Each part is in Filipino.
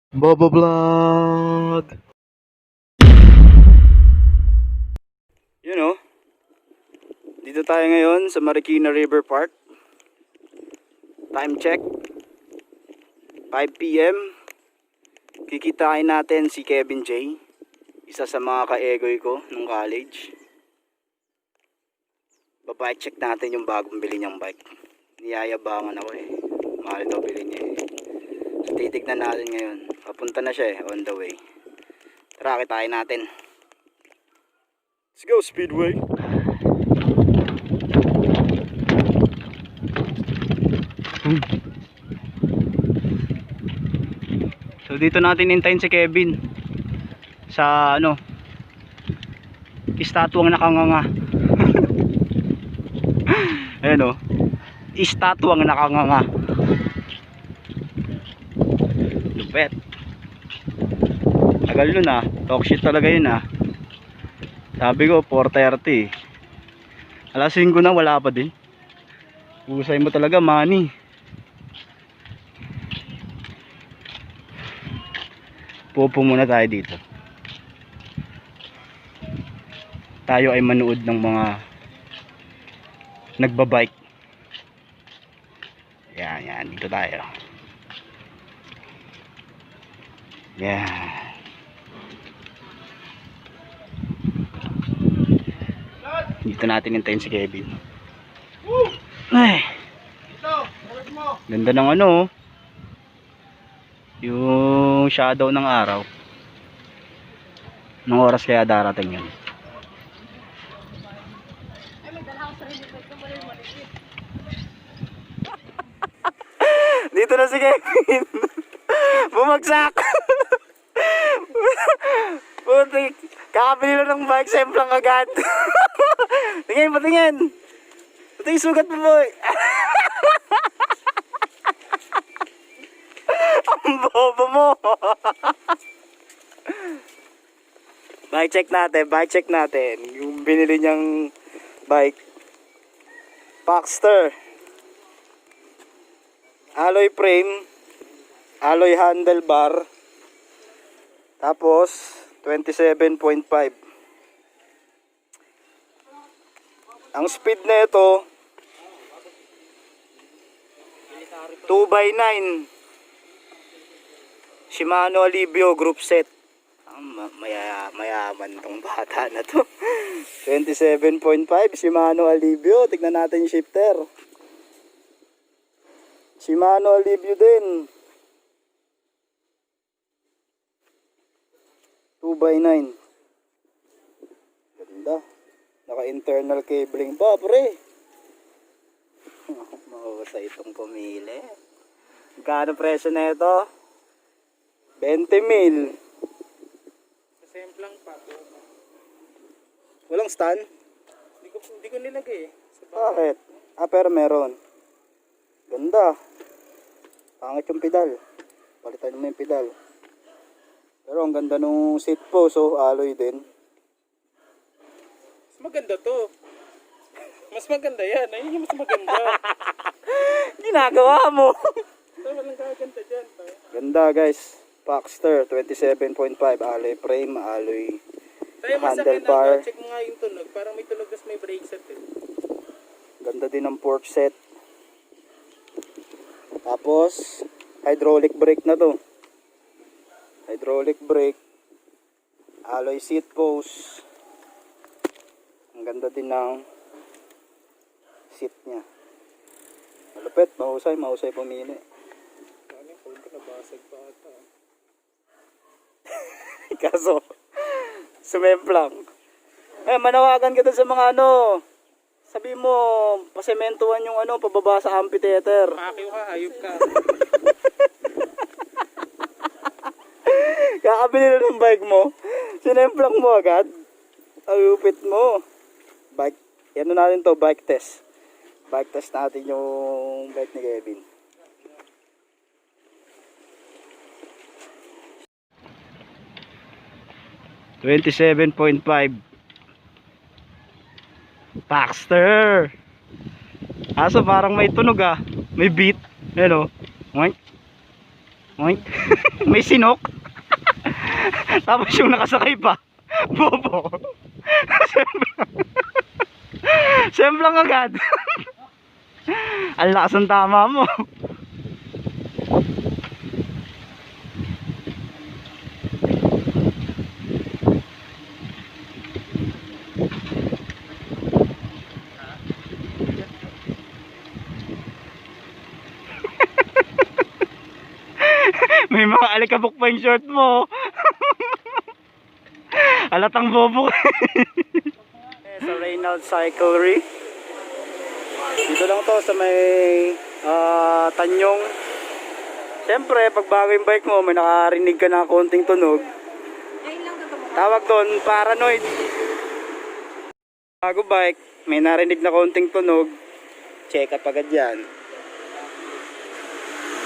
Bobo Vlog! You know, dito tayo ngayon sa Marikina River Park. Time check, 5 PM. Kikitain natin si Kevin J, isa sa mga ka-egoy ko nung college. Babike check natin yung bagong bili niyang bike. Niyayabangan ako eh. Mahal daw bili niya eh. So titignan natin ngayon. Papunta na siya eh, on the way. Tara, kitain natin. Let's go, Speedway! So dito natin hintayin si Kevin sa estatwang nakanganga. Ayan o, estatwang nakanganga. Lupet. Tagal yun ah, talk shit talaga yun ah. Sabi ko 4:30. Alas 5 na, wala pa din. Usay mo talaga, money. Pupo muna tayo dito. Tayo ay manood ng mga nagbabike. Yan, dito tayo. Yan. Dito natin hintayin si Kevin. Ay. Ganda ng yung shadow ng araw. Anong oras kaya darating yun? Dito na si Kevin. Bumagsak. Putik. Kakabili lang ng bike, semplang agad. Tingin, patingin. Patingin, sugat mo boy. Ang bobo mo. Bike check natin. Yung binili niyang bike. Baxter. Alloy frame. Alloy handlebar. Tapos 27.5. Ang speed na ito 2x9 Shimano Alivio group set. Mayaman tong bata na to. 27.5 Shimano Alivio. Tignan natin yung shifter. Shimano Alivio din. 2x9. Ganda. Naka-internal cabling pa, pre. Mahusay itong pumili. Magkano presyo na ito? 20 mil. Semplang pa. Walang stand? Hindi ko nilagay eh. Bakit? Pero meron. Ganda. Pangit yung pedal. Palitan mo yung pedal. Pero ang ganda nung seat post, so alloy din. Mas maganda to. Mas maganda yan. Ayun yung mas maganda. Ginagawa mo. Ito walang kaganda dyan. Ganda guys. Baxter 27.5 alloy frame, alloy Tayo mas akin handlebar. check mo nga yung tunog. Parang may tunog tas may brake set eh. Ganda din ng fork set. Tapos hydraulic brake na to. Hydraulic brake, alloy seat post. Ang ganda din ng seat niya. Malupit, mahusay pumili. Ano yung phone ko nabasag pa ata. Kaso sumemplang. Manawagan ka dun sa mga sabi mo, pasementuhan yung pababa sa amphitheater. Pakiw ka, hayop ka. Kakabili na ng bike mo, sinemplang mo agad. Ayupit mo. Bike, yan na natin to, bike test. Bike test natin yung bike ni Kevin. $27.5 Baxter. Aso parang may tunog ah. May beat. Ayan o. Oink. May sinok. Tapos yung nakasakay pa. Bobo. Semplang agad. Ang lakas ng tama mo. May mga alikabok pa yung short mo. Alatang bobo. Sa Reynolds Cyclery. Dito lang to sa may Tanyong. Siyempre, pag bago yung bike mo, may nakarinig ka na konting tunog. Tawag doon, paranoid. Bago bike, may narinig na konting tunog. Check up agad yan.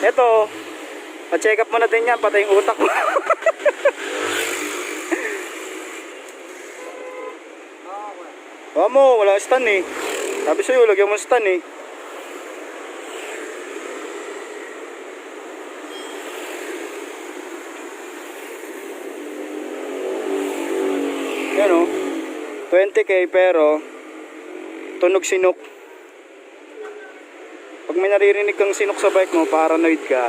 Ito, pa-check up mo na din yan, patay yung utak mo. Mo, wala stand eh. Sabi sa'yo, lagyan mo stand eh. Yan o. 20k pero tunog sinok. Pag may naririnig kang sinok sa bike mo, paranoid ka.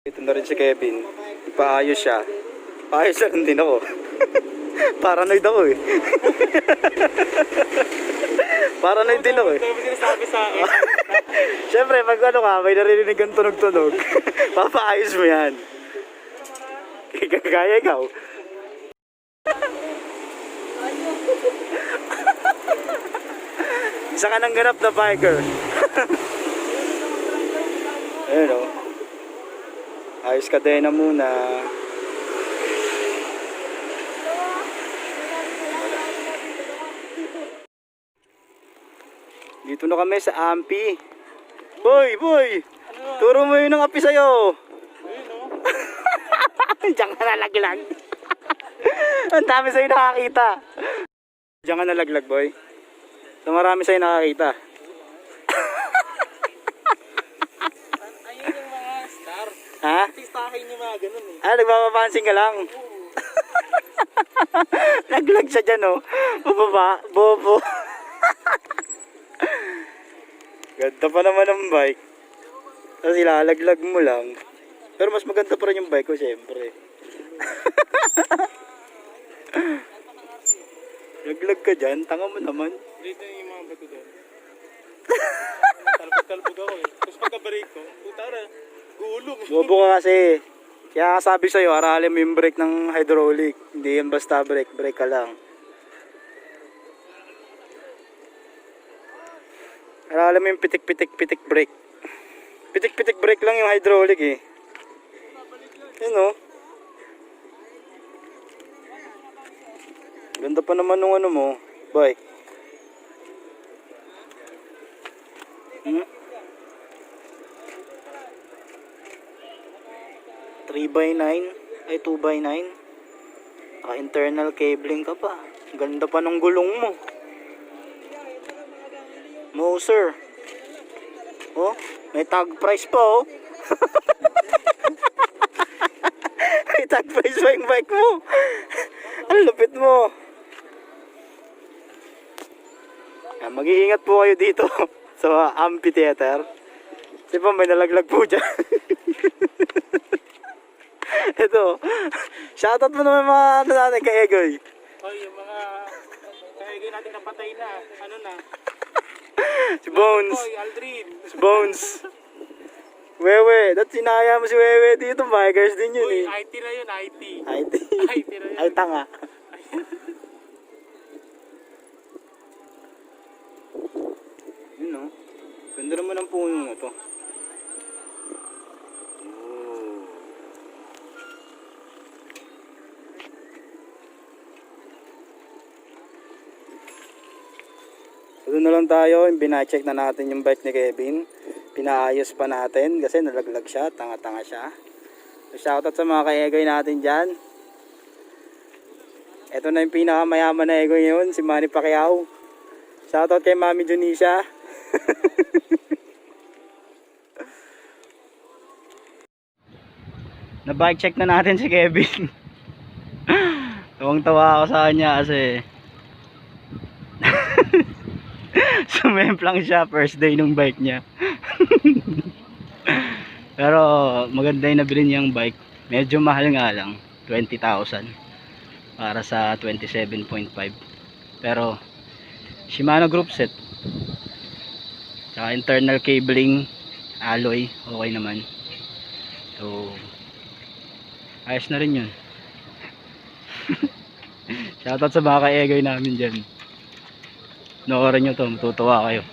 Ito na rin si Kevin. Paayos siya. Paayos na rin din ako. Paranoid ako eh. Paranoid din ako eh. Ito yung sinasabi sa akin. Siyempre, pag ano ka, may naririnig kang tunog-tunog, papaayos mo yan. Kaya ikaw. Isa ka nang ganap na biker. Ayun o. Ayos ka din na muna. Dito na kami sa Ampi. Boy, boy! Turo mo yun ang api sa'yo. Diyan ka nalaglag. Ang dami sa'yo nakakita. Diyan ka nalaglag, boy. So marami sa'yo nakakita. Ayun yung mga star. Ha? Tistahin yung mga ganun eh. Ah, nagpapapansin ka lang. Naglag siya dyan, oh. Bubaba, bobo. Ganda pa naman ang bike. Tapos ilalaglag mo lang. Pero mas maganda pa rin yung bike ko, syempre. Laglag ka dyan, tanga mo naman. Dito yung mga bato doon. Talbog-talbog ako eh. Tapos pagka-brake ko, puta na, gulong. Bobo ka kasi. Kaya sabi sa'yo, aralin mo yung brake ng hydraulic. Hindi yan basta brake, brake ka lang. Aralin mo yung pitik-pitik-pitik brake. Pitik-pitik brake lang yung hydraulic eh. Yun o. Ganda pa naman nung ano mo, bike. Hmm? 3x9 ay 2x9. Internal cabling ka pa. Ganda pa ng gulong mo. Moser. Oh, may tag price pa oh. May tag price pa yung bike mo. Ang lupit mo. Mag-iingat po kayo dito sa amphitheater. Kasi pa may nalaglag po dyan. Ito. Shoutout mo naman mga ano natin kay Egoy. Oh, yung mga kaigay natin napatay na. Ano na? Si Bones. Boy, Aldrin. Si Bones. Wewe. Dati sinaya mo si Wewe dito. Bikers din yun Uy, eh. IT na yun, IT. IT. IT na yun. Ay tanga. Yun no. Ganda naman ang puno na to. Oh. So doon na lang tayo. Bina-check na natin yung bike ni Kevin. Pinaayos pa natin kasi nalaglag siya. Tanga-tanga siya. So shoutout sa mga ka-egoy natin dyan. Ito na yung pinakamayaman na egoy ngayon. Si Manny Pacquiao. Shoutout kay Mami Junisha. Na bike check na natin si Kevin. Tuwang-tawa ako sa kanya kasi sumemplang siya first day ng bike niya. Pero maganda yung nabili niyang bike. Medyo mahal nga lang, 20,000 para sa 27.5. Pero Shimano group set. Tsaka internal cabling, alloy, okay naman. So ayos na rin yun. Shoutout sa mga ka-egoy namin dyan. Noorin nyo to, matutuwa kayo.